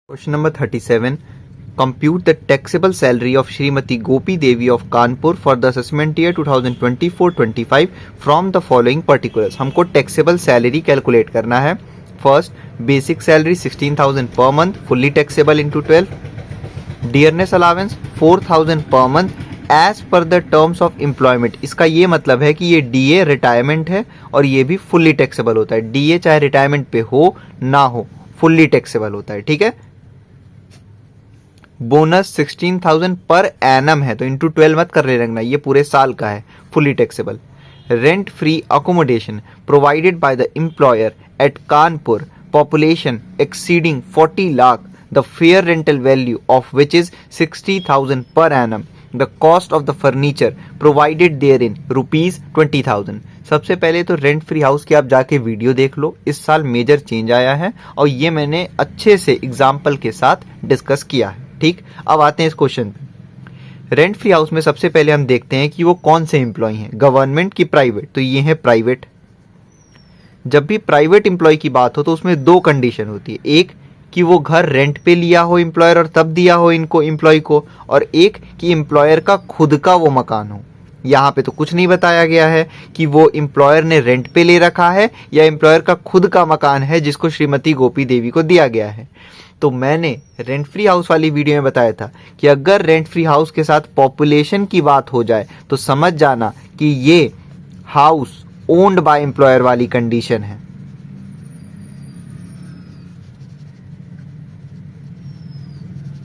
Question number 37. Compute the taxable salary of Srimati Gopi Devi of Kanpur for the assessment year 2024-25 from the following particulars. हमको taxable salary calculate करना है. First, basic salary 16,000 per month, fully taxable into 12. Dearness allowance 4,000 per month as per the terms of employment. इसका ये मतलब है कि ये DA retirement है और ये भी fully taxable होता है. DA चाहे रिटायरमेंट पे हो ना हो, fully taxable होता है. ठीक है. बोनस 16,000 पर एनम है तो इंटू 12 मत कर ले रखना, ये पूरे साल का है, fully taxable. Rent free accommodation provided by the employer at Kanpur, population exceeding 40 lakh, the fair rental value of which is 60,000 per annum, the cost of the furniture provided therein ₹20,000. सबसे पहले तो रेंट फ्री हाउस की आप जाके video देख लो, इस साल major change आया है और ये मैंने अच्छे से एग्जाम्पल के साथ डिस्कस किया है. ठीक, अब आते हैं इस क्वेश्चन पे. रेंट फ्री हाउस में सबसे पहले हम देखते हैं कि वो कौन से एम्प्लॉय हैं, गवर्नमेंट की प्राइवेट. तो ये है प्राइवेट. जब भी प्राइवेट एम्प्लॉय की बात हो तो उसमें दो कंडीशन होती है. एक कि वो घर रेंट पे लिया हो एम्प्लॉयर और तब दिया हो इनको एम्प्लॉय को, और एक कि एम्प्लॉयर का खुद का वो मकान हो. यहाँ पे तो कुछ नहीं बताया गया है कि वो एम्प्लॉयर ने रेंट पे ले रखा है या एम्प्लॉयर का खुद का मकान है जिसको श्रीमती गोपी देवी को दिया गया है. तो मैंने रेंट फ्री हाउस वाली वीडियो में बताया था कि अगर रेंट फ्री हाउस के साथ पॉपुलेशन की बात हो जाए तो समझ जाना कि ये हाउस ओन्ड बाय एम्प्लॉयर वाली कंडीशन है.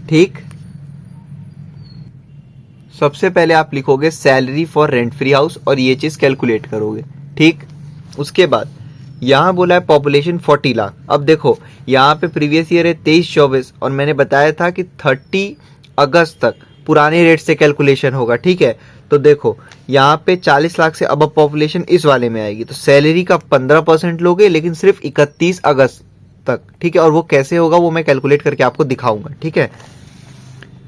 ठीक, सबसे पहले आप लिखोगे salary for rent free house और ये चीज कैलकुलेट करोगे. ठीक, उसके बाद यहां बोला है पॉपुलेशन 40 लाख. अब देखो यहाँ पे प्रीवियस ईयर है 23-24 और मैंने बताया था कि 30 अगस्त तक पुराने रेट से कैलकुलेशन होगा. ठीक है, तो देखो यहाँ पे 40 लाख से अब पॉपुलेशन इस वाले में आएगी तो सैलरी का 15% लोगे लेकिन सिर्फ 31 अगस्त तक. ठीक है, और वो कैसे होगा वो मैं कैलकुलेट करके आपको दिखाऊंगा. ठीक है,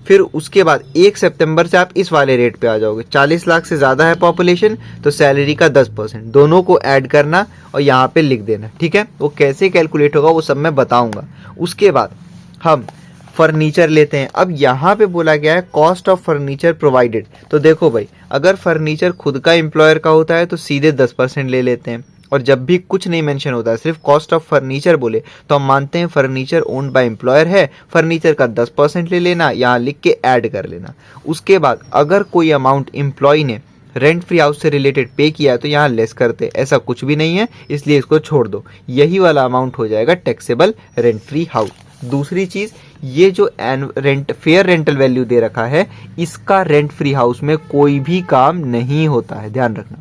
फिर उसके बाद 1 सितंबर से आप इस वाले रेट पे आ जाओगे. 40 लाख से ज्यादा है पॉपुलेशन तो सैलरी का 10%, दोनों को ऐड करना और यहाँ पे लिख देना. ठीक है, वो कैसे कैलकुलेट होगा वो सब मैं बताऊंगा. उसके बाद हम फर्नीचर लेते हैं. अब यहाँ पे बोला गया है कॉस्ट ऑफ फर्नीचर प्रोवाइडेड. तो देखो भाई, अगर फर्नीचर खुद का एम्प्लॉयर का होता है तो सीधे 10% ले लेते हैं, और जब भी कुछ नहीं मेंशन होता है सिर्फ कॉस्ट ऑफ फर्नीचर बोले तो हम मानते हैं फर्नीचर ओन्ड बाय एम्प्लॉयर है, फर्नीचर का 10% ले लेना, यहाँ लिख के ऐड कर लेना. उसके बाद अगर कोई अमाउंट एम्प्लॉय ने रेंट फ्री हाउस से रिलेटेड पे किया है तो यहाँ लेस करते, ऐसा कुछ भी नहीं है इसलिए इसको छोड़ दो. यही वाला अमाउंट हो जाएगा टैक्सेबल रेंट फ्री हाउस. दूसरी चीज, ये जो रेंट फेयर रेंटल वैल्यू दे रखा है इसका रेंट फ्री हाउस में कोई भी काम नहीं होता है, ध्यान रखना.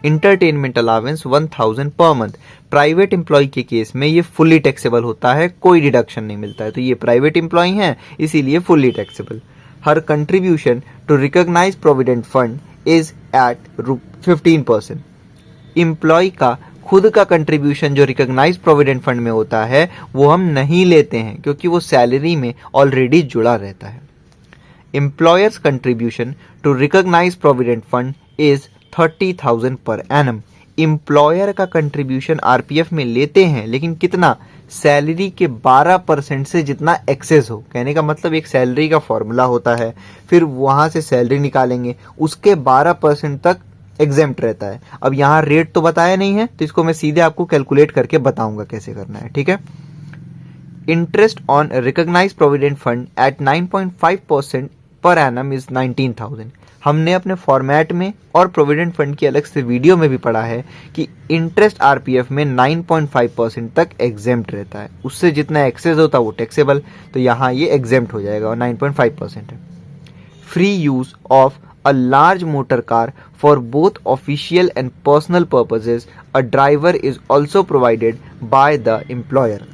Entertainment allowance 1,000 per month. Private employee के केस में ये फुल्ली टैक्सेबल होता है, कोई डिडक्शन नहीं मिलता है, तो ये प्राइवेट एम्प्लॉय हैं इसीलिए फुल्ली टैक्सेबल. हर contribution to recognise provident fund is at 15%. Employee का खुद का कंट्रीब्यूशन जो रिकॉग्नाइज प्रोविडेंट फंड में होता है वो हम नहीं लेते हैं क्योंकि वो सैलरी में ऑलरेडी जुड़ा रहता है. Employer's contribution to recognise provident fund is 30,000 per annum. Employer का कंट्रीब्यूशन आरपीएफ में लेते हैं लेकिन कितना, सैलरी के 12% से जितना एक्सेस हो. कहने का मतलब एक सैलरी का फॉर्मूला होता है, फिर वहां से सैलरी निकालेंगे, उसके 12% तक एग्जेम्प्ट रहता है. अब यहाँ रेट तो बताया नहीं है तो इसको मैं सीधे आपको कैलकुलेट करके बताऊंगा कैसे करना है. ठीक है, interest on recognise provident fund at 9.5% per annum is 19,000. हमने अपने फॉर्मेट में और प्रोविडेंट फंड की अलग से वीडियो में भी पढ़ा है कि इंटरेस्ट आरपीएफ में 9.5% तक एग्जेम्प्ट रहता है, उससे जितना एक्सेस होता है वो टैक्सेबल, तो यहाँ ये एग्जेम्प्ट हो जाएगा और 9.5% है. Free use of a large motor car for both official and personal purposes, a driver is also provided by the employer.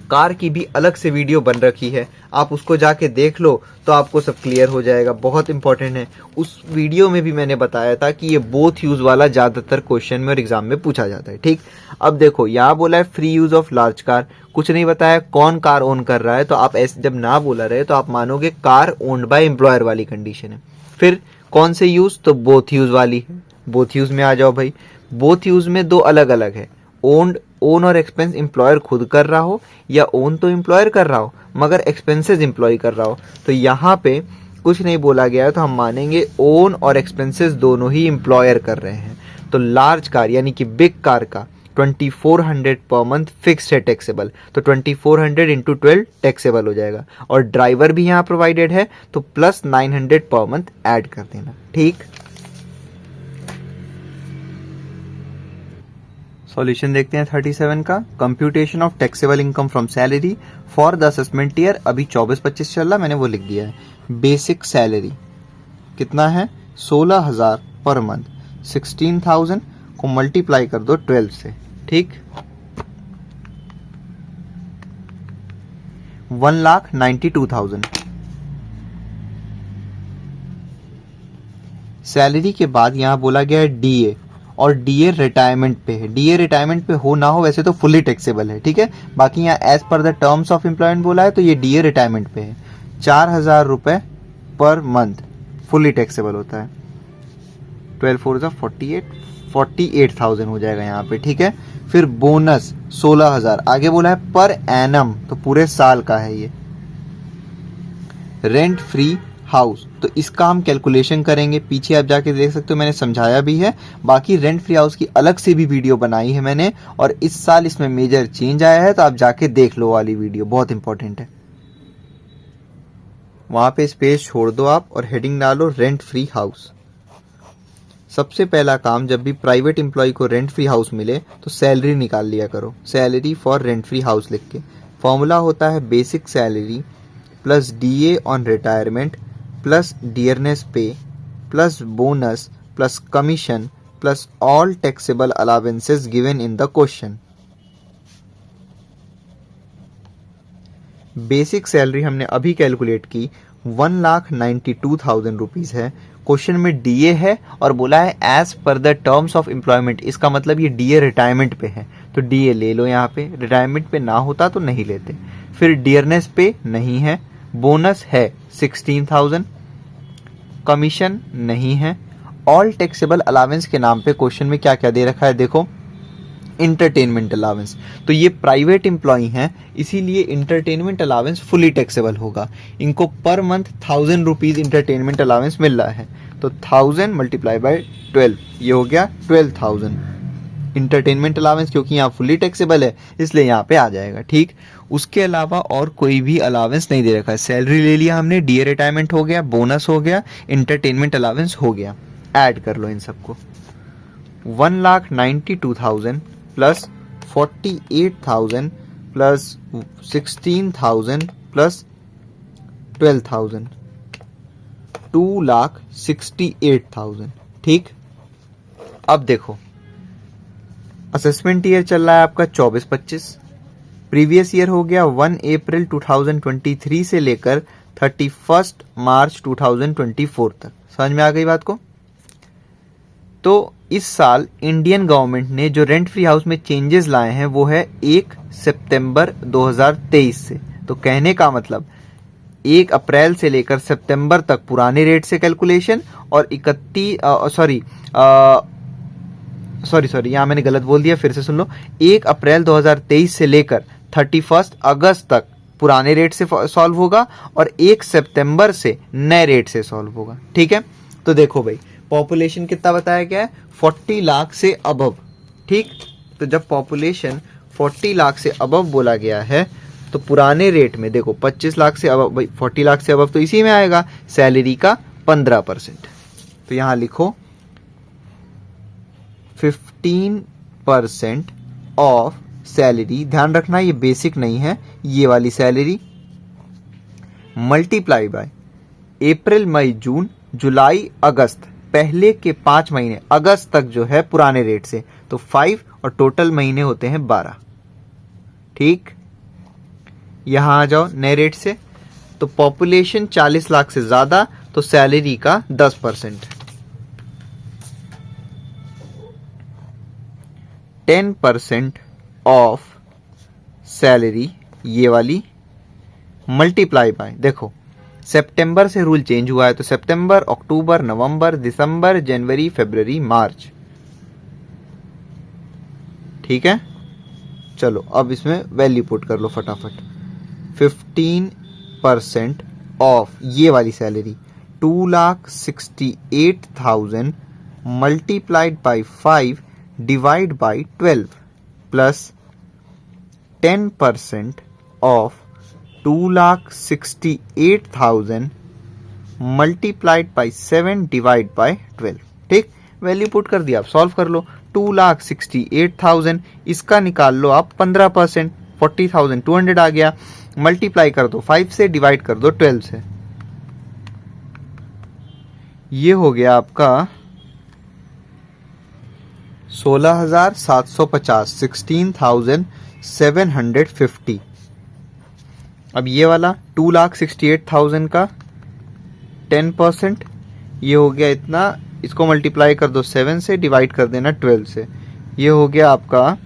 Car की भी अलग से वीडियो बन रखी है, आप उसको जाके देख लो तो आपको सब क्लियर हो जाएगा, बहुत इंपॉर्टेंट है. उस वीडियो में भी मैंने बताया था कि ये बोथ यूज वाला ज्यादातर क्वेश्चन में और एग्जाम में पूछा जाता है. ठीक, अब देखो यहाँ बोला है free use of large car, कुछ नहीं बताया कौन कार ओन कर रहा है, तो आप ऐसे जब ना बोला रहे तो आप मानोगे कार ओन्ड बाय एम्प्लॉयर वाली कंडीशन है. फिर कौन से यूज, तो बोथ यूज वाली है. बोथ यूज में आ जाओ भाई. बोथ यूज में दो अलग अलग है, ओन और एक्सपेंस एम्प्लॉयर खुद कर रहा हो या ओन तो एम्प्लॉयर कर रहा हो मगर एक्सपेंसेस एम्प्लॉय कर रहा हो, तो यहाँ पे कुछ नहीं बोला गया है तो हम मानेंगे ओन और एक्सपेंसेस दोनों ही एम्प्लॉयर कर रहे हैं। तो लार्ज कार यानी कि बिग कार का 2400 पर मंथ फिक्स्ड है टैक्सेबल, तो 2400 इंटू 12 टैक्सेबल हो जाएगा। और ड्राइवर भी यहाँ प्रोवाइडेड है तो प्लस 900 पर मंथ ऐड कर देना। ठीक, सॉल्यूशन देखते हैं 37 का। Computation of taxable income from salary for the assessment year, अभी 24-25 चल रहा, मैंने वो लिख दिया है। बेसिक सैलरी कितना है 16,000 पर मंथ, 16,000 को मल्टीप्लाई कर दो 12 से। ठीक, 1,92,000। सैलरी के बाद यहां बोला गया है डीए, और डीए रिटायरमेंट पे है। डीए रिटायरमेंट पे हो ना हो वैसे तो फुली टैक्सेबल है, ठीक है। बाकी यहाँ as per the terms of employment बोला है तो ये डीए रिटायरमेंट पे है। 4,000 रुपए पर मंथ फुली टैक्सेबल होता है। 12 4 48,000 हो जाएगा यहाँ पे, ठीक है। फिर बोनस 16,000, आगे बोला है पर एनम, तो पूरे साल का है ये। रेंट फ्री हाउस, तो इसका हम कैलकुलेशन करेंगे, पीछे आप जाके देख सकते हो, मैंने समझाया भी है। बाकी रेंट फ्री हाउस की अलग से भी वीडियो बनाई है मैंने, और इस साल इसमें मेजर चेंज आया है तो आप जाके देख लो वाली वीडियो, बहुत इंपॉर्टेंट है। वहां पे स्पेस छोड़ दो आप और हेडिंग डालो रेंट फ्री हाउस। सबसे पहला काम, जब भी प्राइवेट एम्प्लॉय को रेंट फ्री हाउस मिले तो सैलरी निकाल लिया करो, salary for rent free house लिख के। फॉर्मूला होता है basic salary plus DA on retirement plus dearness pay plus bonus plus commission plus all taxable allowances given in the question. Basic salary हमने अभी कैलकुलेट की 1,92,000 रुपीज है। Question में DA है और बोला है as per the terms of employment, इसका मतलब ये डीए रिटायरमेंट पे है तो डीए ले लो यहाँ पे, रिटायरमेंट पे ना होता तो नहीं लेते। फिर डियरनेस पे नहीं है, बोनस है 16,000, कमीशन नहीं है। ऑल टैक्सेबल अलावेंस के नाम पे क्वेश्चन में क्या क्या दे रखा है देखो, इंटरटेनमेंट अलावेंस, तो ये प्राइवेट एम्प्लॉय हैं इसीलिए इंटरटेनमेंट अलावेंस फुली टैक्सेबल होगा। इनको per month 1,000 rupees entertainment allowance मिल रहा है, तो 1,000 मल्टीप्लाई बाय 12, ये हो गया 12,000 इंटरटेनमेंट अलावेंस, क्योंकि यहाँ फुली टैक्सेबल है इसलिए यहाँ पे आ जाएगा। ठीक, उसके अलावा और कोई भी अलावेंस नहीं दे रखा है। सैलरी ले लिया हमने, डीए रिटायरमेंट हो गया, बोनस हो गया, इंटरटेनमेंट अलावेंस हो गया। ऐड कर लो इन सबको, 1,92,000 प्लस 48,000 प्लस 16,000 प्लस 12,000, 2,68,000। ठीक, अब देखो असेसमेंट ईयर चल रहा है आपका 24-25, प्रीवियस ईयर हो गया 1 अप्रैल 2023 से लेकर 31 मार्च 2024 तक। समझ में आ गई बात को? तो इस साल इंडियन गवर्नमेंट ने जो रेंट फ्री हाउस में चेंजेस लाए हैं वो है 1 सितंबर 2023 से। तो कहने का मतलब 1 अप्रैल से लेकर सितंबर तक पुराने रेट से कैलकुलेशन, और 31 यहाँ मैंने गलत बोल दिया, फिर से सुन लो। 1 अप्रैल 2023 से लेकर 31 अगस्त तक पुराने रेट से सॉल्व होगा और 1 सितंबर से नए रेट से सॉल्व होगा। ठीक है, तो देखो भाई पॉपुलेशन कितना बताया गया है, 40 लाख से अबव। ठीक, तो जब पॉपुलेशन 40 लाख से अबव बोला गया है तो पुराने रेट में देखो 25 लाख से अबव, भाई 40 लाख से अबव तो इसी में आएगा, सैलरी का 15%। तो यहां लिखो 15% ऑफ सैलरी, ध्यान रखना ये बेसिक नहीं है, ये वाली सैलरी, मल्टीप्लाई बाय अप्रैल मई जून जुलाई अगस्त, पहले के 5 महीने अगस्त तक जो है पुराने रेट से, तो 5 और टोटल महीने होते हैं 12। ठीक, यहां आ जाओ नए रेट से, तो पॉपुलेशन 40 लाख से ज्यादा तो सैलरी का 10%, 10% ऑफ सैलरी ये वाली, मल्टीप्लाई बाय, देखो सितंबर से रूल चेंज हुआ है तो सितंबर, अक्टूबर, नवंबर, दिसंबर, जनवरी, फरवरी, मार्च। ठीक है, चलो अब इसमें वैल्यू पुट कर लो फटाफट। 15% ऑफ ये वाली salary 2,68,000 multiplied by 5 divide by 12 plus 10% of 2,68,000 multiplied by 7 divide by 12। ठीक, वैल्यू पुट कर दिया, आप सॉल्व कर लो। 2,68,000 इसका निकाल लो आप 15%, 40,200 आ गया। मल्टीप्लाई कर दो 5 से, डिवाइड कर दो 12 से, ये हो गया आपका 16,750, 16,750। अब ये वाला 2,68,000 का 10%, ये हो गया इतना, इसको मल्टीप्लाई कर दो 7 से, डिवाइड कर देना 12 से, ये हो गया आपका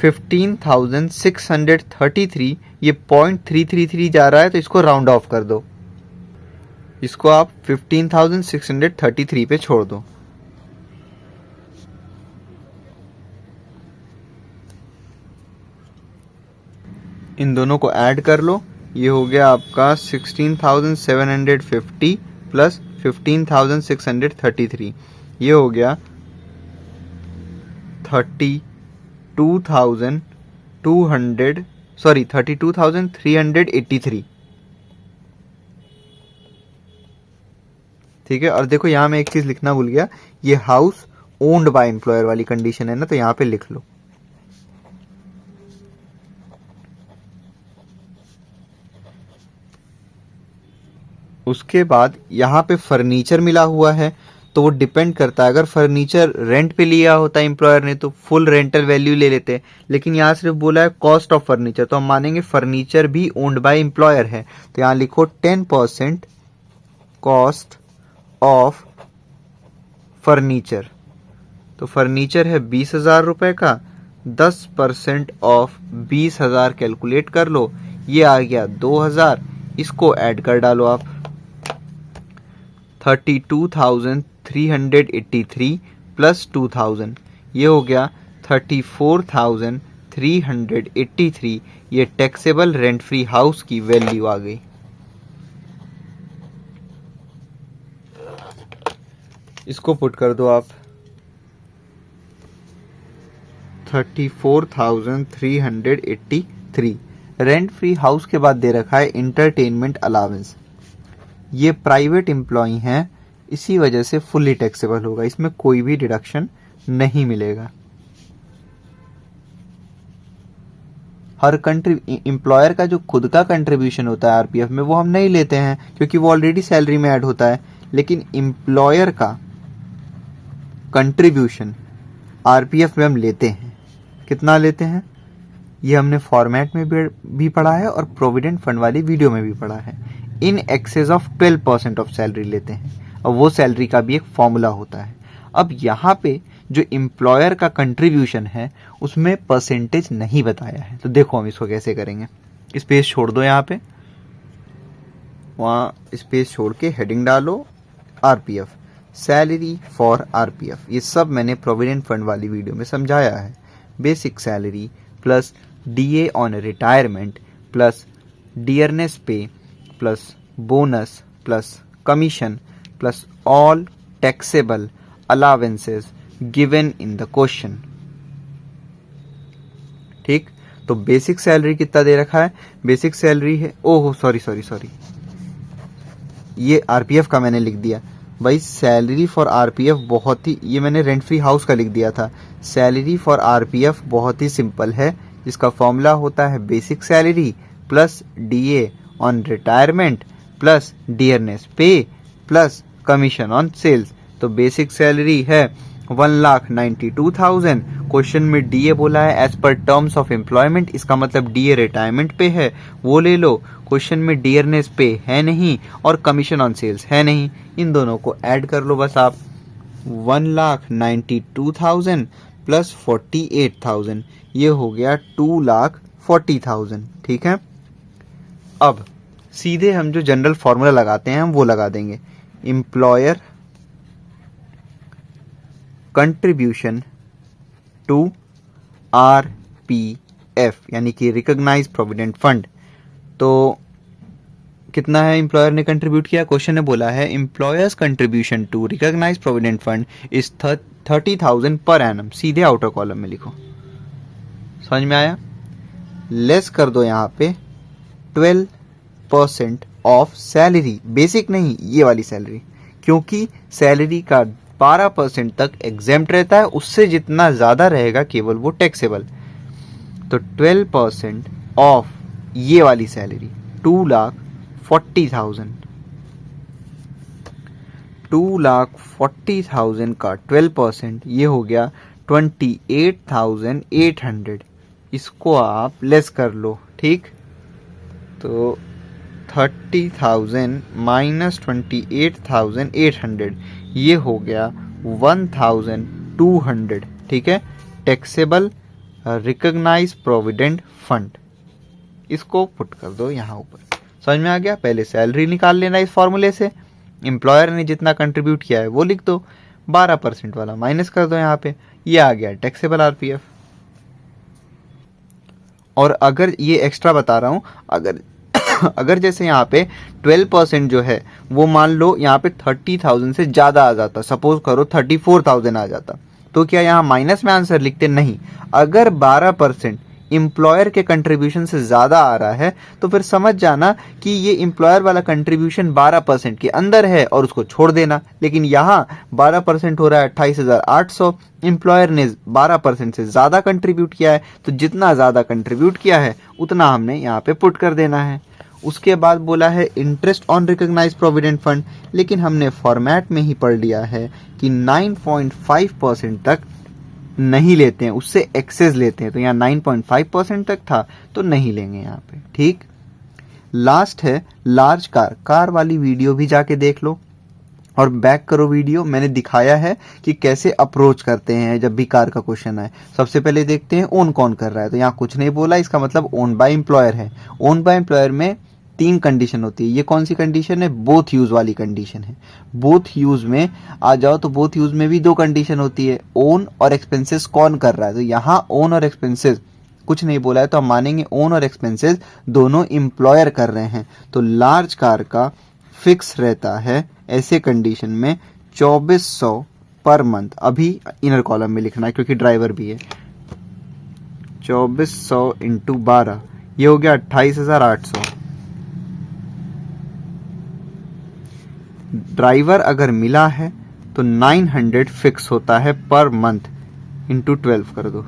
15,633। ये 0.333 जा रहा है तो इसको राउंड ऑफ कर दो, इसको आप 15,633 पे छोड़ दो। इन दोनों को ऐड कर लो, ये हो गया आपका 16,750 प्लस 15,633, ये हो गया 32,383। ठीक है, और देखो यहां मैं एक चीज लिखना भूल गया, ये हाउस ओन्ड बाय एम्प्लॉयर वाली कंडीशन है ना, तो यहां पे लिख लो। उसके बाद यहाँ पे फर्नीचर मिला हुआ है, तो वो डिपेंड करता है, अगर फर्नीचर रेंट पे लिया होता है एम्प्लॉयर ने तो फुल रेंटल वैल्यू ले लेते, लेकिन यहाँ सिर्फ बोला है कॉस्ट ऑफ फर्नीचर, तो हम मानेंगे फर्नीचर भी ओन्ड बाय एम्प्लॉयर है। तो यहाँ लिखो 10% कॉस्ट ऑफ फर्नीचर, तो फर्नीचर है 20,000 रुपए का, 10% ऑफ 20,000 कैलकुलेट कर लो, ये आ गया 2,000, इसको ऐड कर डालो आप 32,383 प्लस 2,000, ये हो गया 34,383। ये टैक्सेबल रेंट फ्री हाउस की वैल्यू आ गई। इसको पुट कर दो आप 34,383। रेंट फ्री हाउस के बाद दे रखा है इंटरटेनमेंट अलाउंस, ये प्राइवेट एम्प्लॉय हैं, इसी वजह से फुल्ली टैक्सेबल होगा, इसमें कोई भी डिडक्शन नहीं मिलेगा। हर एम्प्लॉयर का जो खुद का कंट्रीब्यूशन होता है आरपीएफ में वो हम नहीं लेते हैं क्योंकि वो ऑलरेडी सैलरी में ऐड होता है, लेकिन एम्प्लॉयर का कंट्रीब्यूशन आरपीएफ में हम लेते हैं। कितना लेते हैं ये हमने फॉर्मेट में भी पढ़ा है और प्रोविडेंट फंड वाली वीडियो में भी पढ़ा है। In excess of 12% of salary लेते हैं और वो सैलरी का भी एक फॉर्मूला होता है। अब यहाँ पे जो एम्प्लॉयर का कंट्रीब्यूशन है उसमें परसेंटेज नहीं बताया है, तो देखो हम इसको कैसे करेंगे। स्पेस छोड़ दो, यहाँ पे वहाँ स्पेस छोड़ के हेडिंग डालो आरपीएफ, सैलरी फॉर आरपीएफ, ये सब मैंने प्रोविडेंट फंड वाली वीडियो में समझाया है। Basic salary plus DA on retirement plus dearness pay plus bonus plus commission plus all taxable allowances given in the question. ठीक, तो बेसिक सैलरी कितना दे रखा है, बेसिक सैलरी है, ओहो सॉरी, ये आरपीएफ का मैंने लिख दिया भाई। सैलरी फॉर आरपीएफ बहुत ही, ये मैंने रेंट फ्री हाउस का लिख दिया था। सैलरी फॉर आरपीएफ बहुत ही सिंपल है, जिसका फॉर्मूला होता है basic salary plus DA on retirement plus dearness pay plus commission on sales. तो बेसिक सैलरी है 1,92,000। क्वेश्चन में डीए बोला है as per terms of employment, इसका मतलब डीए रिटायरमेंट पे है, वो ले लो। क्वेश्चन में डियरनेस पे है नहीं और कमीशन ऑन सेल्स है नहीं, इन दोनों को ऐड कर लो बस आप। 1,92,000 प्लस 48,000, ये हो गया 2,40,000। ठीक है, अब सीधे हम जो जनरल फॉर्मूला लगाते हैं हम वो लगा देंगे। Employer contribution to RPF RPF यानी कि रिकॉग्नाइज प्रोविडेंट फंड। तो कितना है एम्प्लॉयर ने कंट्रीब्यूट किया? क्वेश्चन ने बोला है employer's contribution to recognise provident fund is 30,000 per annum. सीधे आउटर कॉलम में लिखो। समझ में आया? लेस कर दो यहाँ पे 12% ऑफ सैलरी, बेसिक नहीं, ये वाली सैलरी, क्योंकि सैलरी का 12% तक एग्जेम्प्ट रहता है, उससे जितना ज्यादा रहेगा केवल वो टैक्सेबल। तो 12% ऑफ ये वाली सैलरी 2,40,000, 2,40,000 का 12% ये हो गया 28,800। इसको आप लेस कर लो, ठीक? तो 30,000 माइनस 28,800 ये हो गया 1,200, ठीक है? टैक्सेबल रिकॉग्नाइज प्रोविडेंट फंड, इसको पुट कर दो यहाँ ऊपर। समझ में आ गया? पहले सैलरी निकाल लेना इस फॉर्मूले से, एम्प्लॉयर ने जितना कंट्रीब्यूट किया है वो लिख दो, 12% वाला माइनस कर दो यहाँ पे, ये आ गया टैक्सेबल आरपीएफ। और अगर ये एक्स्ट्रा बता रहा हूं, अगर जैसे यहाँ पे 12% जो है वो मान लो यहाँ पे 30,000 से ज्यादा आ जाता, सपोज करो 34,000 आ जाता, तो क्या यहाँ माइनस में आंसर लिखते? नहीं। अगर 12% एम्प्लॉयर के कंट्रीब्यूशन से ज्यादा आ रहा है तो फिर समझ जाना कि ये एम्प्लॉयर वाला कंट्रीब्यूशन 12% के अंदर है और उसको छोड़ देना। लेकिन यहाँ 12% हो रहा है 28,800, एम्प्लॉयर ने 12% से ज्यादा कंट्रीब्यूट किया है, तो जितना ज्यादा कंट्रीब्यूट किया है उतना हमने यहाँ पे पुट कर देना है। उसके बाद बोला है interest on recognise provident fund, लेकिन हमने फॉर्मेट में ही पढ़ लिया है कि 9.5% तक नहीं लेते हैं, उससे एक्सेस लेते हैं, तो यहाँ 9.5% तक था तो नहीं लेंगे यहाँ पे, ठीक? लास्ट है लार्ज कार वाली वीडियो भी जाके देख लो और बैक करो वीडियो, मैंने दिखाया है कि कैसे अप्रोच करते हैं जब भी कार का क्वेश्चन आए। सबसे पहले देखते हैं ओन कौन कर रहा है, तो यहाँ कुछ नहीं बोला, इसका मतलब ओन बाय एम्प्लॉयर है। ओन बाय एम्प्लॉयर में 3 कंडीशन होती है, ये कौन सी कंडीशन है? बोथ यूज वाली कंडीशन है। बोथ यूज में आ जाओ तो बोथ यूज में भी 2 कंडीशन होती है, ओन और एक्सपेंसेस कौन कर रहा है, तो यहाँ ओन और एक्सपेंसेस कुछ नहीं बोला है तो हम मानेंगे ओन और एक्सपेंसेस दोनों एम्प्लॉयर कर रहे हैं। तो लार्ज कार का फिक्स रहता है ऐसे कंडीशन में 2400 पर मंथ, अभी इनर कॉलम में लिखना है क्योंकि ड्राइवर भी है। 2400 इंटू 12 ये हो गया 28,800। ड्राइवर अगर मिला है तो 900 फिक्स होता है पर मंथ, इंटू 12 कर दो,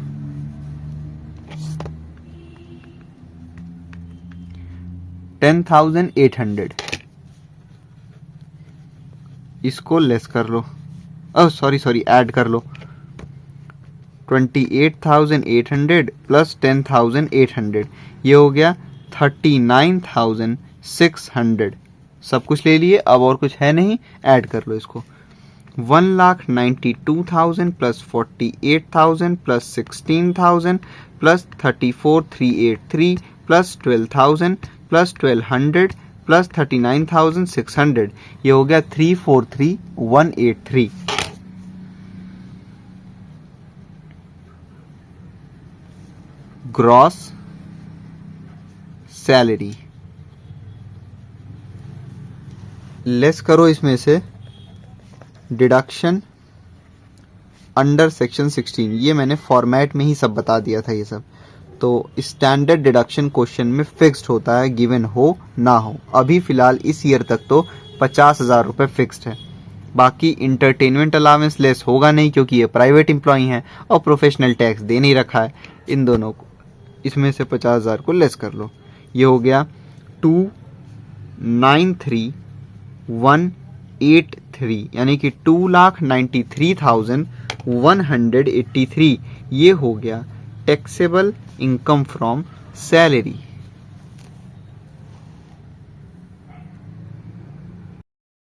10,800। इसको लेस कर लो, सॉरी ऐड कर लो, 28,800 प्लस 10,800 ये हो गया 39,600। सब कुछ ले लिए, अब और कुछ है नहीं, ऐड कर लो इसको। 1,92,000 plus 48,000 plus 16,000 plus 34,383 plus 12,000 plus 1,200 plus 39,600 ये हो गया 343,183। ग्रॉस सैलरी लेस करो इसमें से डिडक्शन अंडर सेक्शन 16, ये मैंने फॉर्मेट में ही सब बता दिया था ये सब। तो स्टैंडर्ड डिडक्शन क्वेश्चन में फिक्स्ड होता है, गिवन हो ना हो। अभी फिलहाल इस ईयर तक तो 50,000 रुपये फिक्स्ड है, बाकी इंटरटेनमेंट अलाउंस लेस होगा नहीं क्योंकि ये प्राइवेट एम्प्लॉई हैं और प्रोफेशनल टैक्स दे नहीं रखा है इन दोनों को। इसमें से 50,000 को लेस कर लो, ये हो गया 293,183 यानी कि 2,93,183 ये हो गया टैक्सेबल इनकम फ्रॉम सैलरी।